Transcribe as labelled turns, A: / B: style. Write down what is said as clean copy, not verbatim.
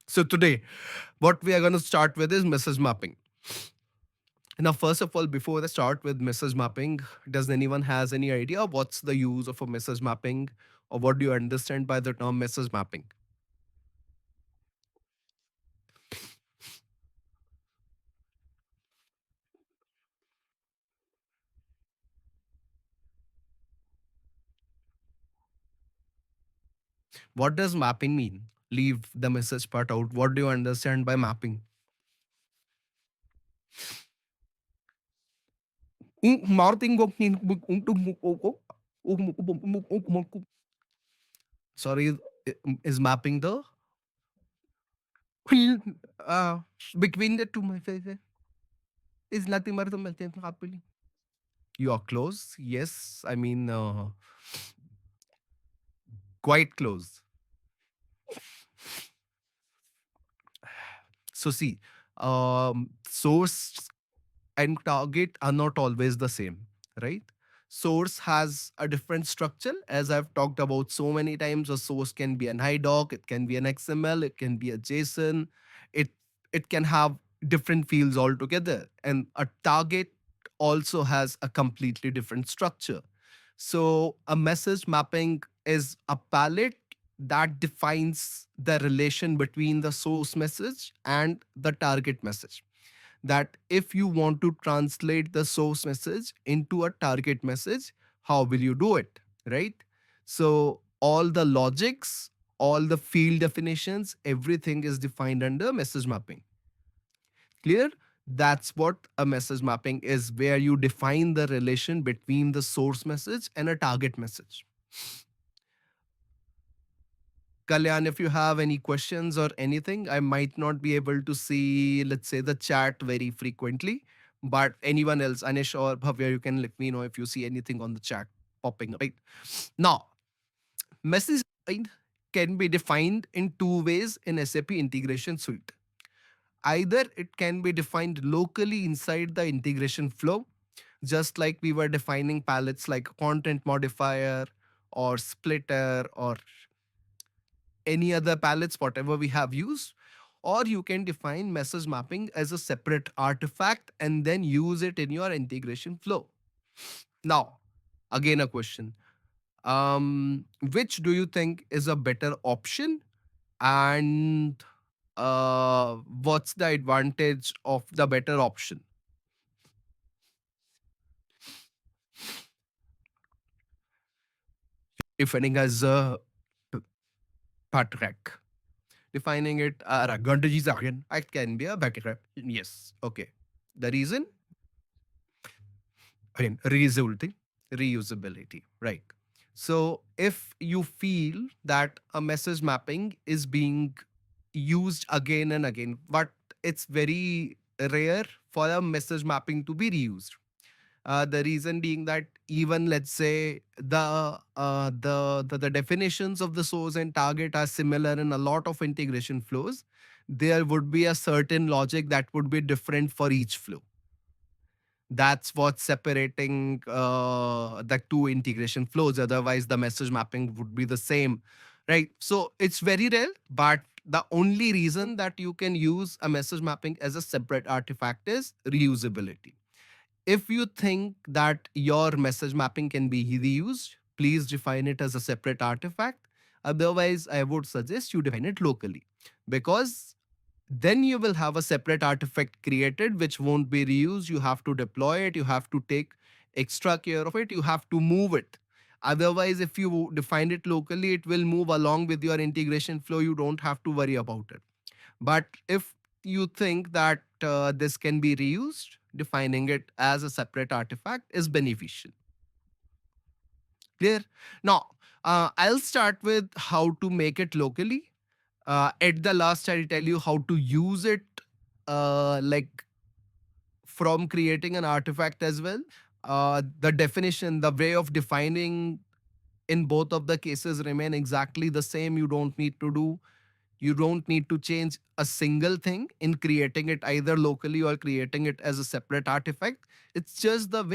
A: So today, what we are going to start with is message mapping. Now, first of all, before I start with message mapping, does anyone has any idea what's the use of a message mapping, or what do you understand by the term message mapping? What does mapping mean? Leave the message part out. What do you understand by mapping? Sorry, is mapping the uh, between the two messages is nothing but the message happily. You are close. Yes, I mean quite close. So see, source and target are not always the same, right? Source has a different structure, as I've talked about so many times. A source can be an IDoc, it can be an XML, it can be a JSON, it it can have different fields altogether. And a target also has a completely different structure. So a message mapping is a palette that defines the relation between the source message and the target message. That if you want to translate the source message into a target message, how will you do it? Right? So all the logics, all the field definitions, everything is defined under message mapping. Clear? That's what a message mapping is, where you define the relation between the source message and a target message. Kalyan, if you have any questions or anything, I might not be able to see, let's say, the chat very frequently. But anyone else, Anish or Bhavya, you can let me know if you see anything on the chat popping up. Right. Now, message can be defined in two ways in SAP Integration Suite. Either it can be defined locally inside the integration flow, just like we were defining palettes like content modifier or splitter or any other palettes, whatever we have used. Or you can define message mapping as a separate artifact and then use it in your integration flow. Now, again, a question. Which do you think is a better option? And what's the advantage of the better option? Defining as a patrick. Defining it advantages again. It can be a better. Yes. Okay. The reason? Again, reusability, right? So if you feel that a message mapping is being used again and again, but it's very rare for a message mapping to be reused. The reason being that even let's say the definitions of the source and target are similar in a lot of integration flows, there would be a certain logic that would be different for each flow. That's what's separating the two integration flows. Otherwise, the message mapping would be the same, right? So it's very rare, but the only reason that you can use a message mapping as a separate artifact is reusability. If you think that your message mapping can be reused, please define it as a separate artifact. Otherwise, I would suggest you define it locally, because then you will have a separate artifact created which won't be reused. You have to deploy it, you have to take extra care of it, you have to move it. Otherwise, if you define it locally, it will move along with your integration flow. You don't have to worry about it. But if you think that this can be reused, defining it as a separate artifact is beneficial. Clear? Now, I'll start with how to make it locally. At the last, I'll tell you how to use it, like from creating an artifact as well. The definition, the way of defining in both of the cases remain exactly the same. You don't need to change a single thing in creating it either locally or creating it as a separate artifact. It's just the way